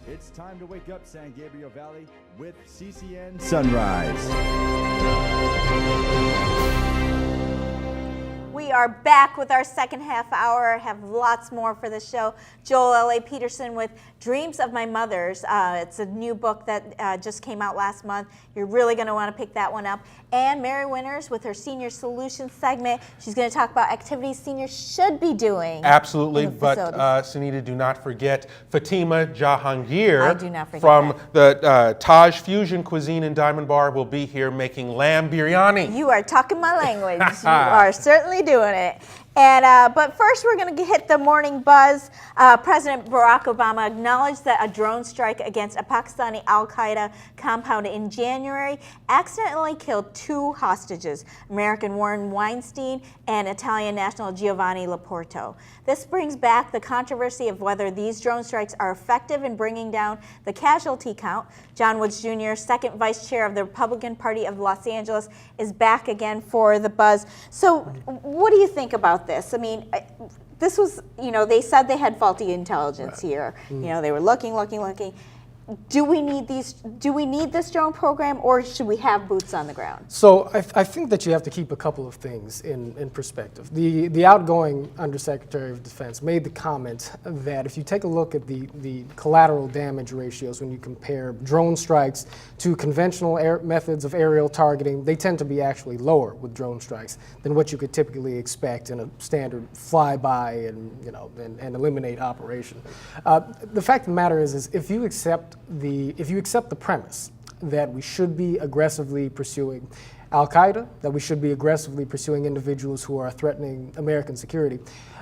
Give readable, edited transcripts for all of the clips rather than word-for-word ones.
It's time to wake up San Gabriel Valley with CCN Sunrise. We are back with our second half hour. Have lots more for the show. Joel L.A. Peterson with Dreams of My Mother's. It's a new book that just came out last month. You're really going to want to pick that one up. And Mary Winters with her Senior Solutions segment. She's going to talk about activities seniors should be doing. Absolutely, but Sunita, do not forget Fatima Jahangir I do not forget from the Taj Fusion Cuisine in Diamond Bar will be here making lamb biryani. You are talking my language. You are certainly doing it. And but first, we're going to hit the morning buzz. President Barack Obama acknowledged that a drone strike against a Pakistani al-Qaeda compound in January accidentally killed 2 hostages, American Warren Weinstein and Italian national Giovanni Laporto. This brings back the controversy of whether these drone strikes are effective in bringing down the casualty count. John Woods Jr., second vice chair of the Republican Party of Los Angeles, is back again for the buzz. So what do you think about this? I mean, this was, they said they had faulty intelligence here. They were looking. Do we need this drone program, or should we have boots on the ground? So I think that you have to keep a couple of things in perspective. The outgoing Undersecretary of Defense made the comment that if you take a look at the collateral damage ratios when you compare drone strikes to conventional methods of aerial targeting, they tend to be actually lower with drone strikes than what you could typically expect in a standard flyby and eliminate operation. The fact of the matter is if you accept the premise that we should be aggressively pursuing al-Qaeda, that we should be aggressively pursuing individuals who are threatening American security,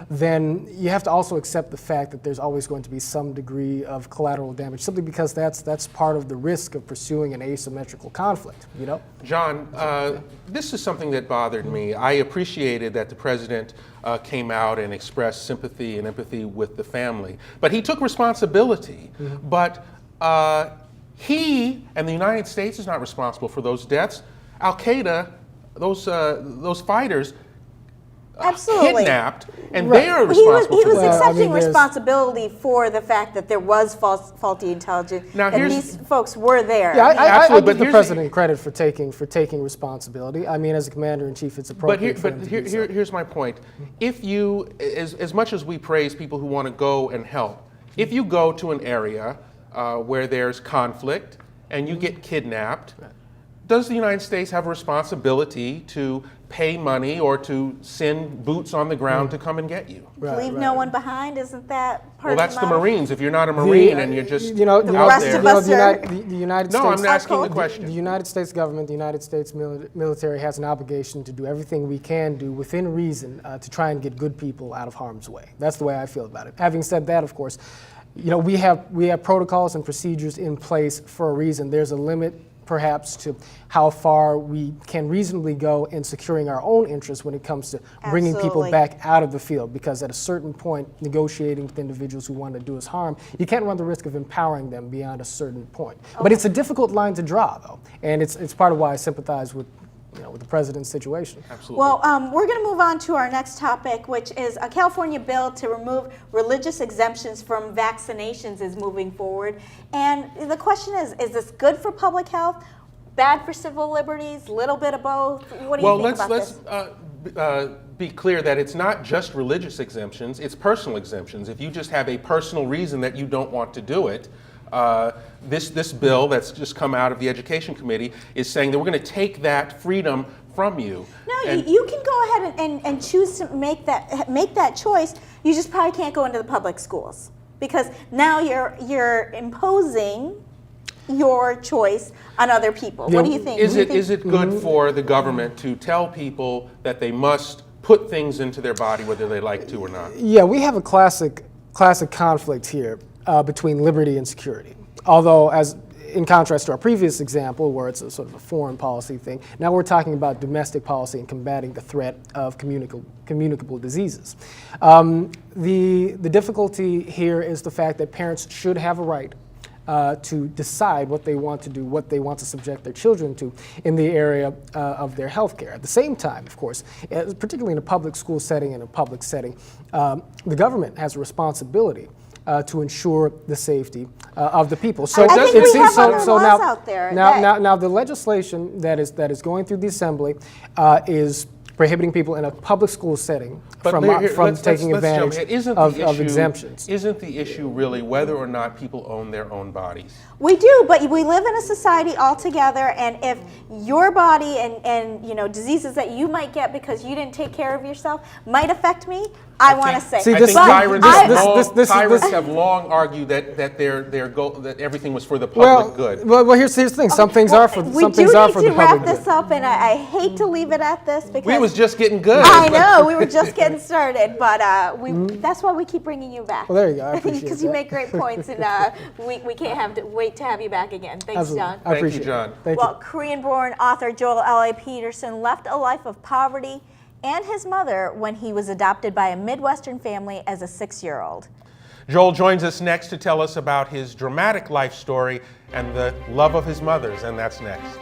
then you have to also accept the fact that there's always going to be some degree of collateral damage, simply because that's part of the risk of pursuing an asymmetrical conflict, John, this is something that bothered me. I appreciated that the president came out and expressed sympathy and empathy with the family, but he took responsibility. But he and the United States is not responsible for those deaths. Al-Qaeda, those fighters, absolutely kidnapped, and they are responsible. He was accepting responsibility for the fact that there was faulty intelligence. Now, and these folks were there. Yeah, I give the president credit for taking responsibility. I mean, as a commander in chief, it's appropriate. But here's my point: if you, as much as we praise people who want to go and help, if you go to an area where there's conflict and you get kidnapped, does the United States have a responsibility to pay money or to send boots on the ground to come and get you? Leave no one behind, isn't that part of the Well, that's the Marines. If you're not a Marine and you're just out there. The United States. No, I'm asking the question. The United States government, the United States military has an obligation to do everything we can do within reason to try and get good people out of harm's way. That's the way I feel about it. Having said that, of course, we have protocols and procedures in place for a reason. There's a limit, perhaps, to how far we can reasonably go in securing our own interests when it comes to bringing people back out of the field, because at a certain point, negotiating with individuals who want to do us harm, you can't run the risk of empowering them beyond a certain point. Okay. But it's a difficult line to draw, though, and it's part of why I sympathize with the president's situation. Absolutely. Well, we're going to move on to our next topic, which is a California bill to remove religious exemptions from vaccinations is moving forward. And the question is this good for public health, bad for civil liberties, little bit of both? What do you think about this? Let's be clear that it's not just religious exemptions, it's personal exemptions. If you just have a personal reason that you don't want to do it, this bill that's just come out of the Education Committee is saying that we're going to take that freedom from you. No, you can go ahead and choose to make that choice. You just probably can't go into the public schools, because now you're imposing your choice on other people. What do you think? Is it good for the government to tell people that they must put things into their body whether they like to or not? Yeah, we have a classic conflict here between liberty and security. Although, as in contrast to our previous example, where it's a sort of a foreign policy thing, now we're talking about domestic policy and combating the threat of communicable diseases. The difficulty here is the fact that parents should have a right to decide what they want to do, what they want to subject their children to in the area of their health care. At the same time, of course, particularly in a public school setting and a public setting, the government has a responsibility to ensure the safety of the people. So I think it we seems have other laws out there that- now the legislation that is going through the assembly is prohibiting people in a public school setting from taking advantage of exemptions. Isn't the issue really whether or not people own their own bodies? We do, but we live in a society all together, and if your body and diseases that you might get because you didn't take care of yourself might affect me, I want to say. See, I this- think tyrants have long argued that their goal, that everything was for the public good. Well, here's the thing. Some things are for the We public do need to wrap good. this up, and I hate to leave it at this because We was just getting good. I know we were just getting started, but that's why we keep bringing you back. Well, there you go. I appreciate because you that. make great points, and we can't wait to have you back again. Thanks, Absolutely. John. I Thank appreciate you, John. it. Thank Well, you. Korean-born author Joel L.A. Peterson left a life of poverty and his mother when he was adopted by a Midwestern family as a 6-year-old. Joel joins us next to tell us about his dramatic life story and the love of his mothers, and that's next.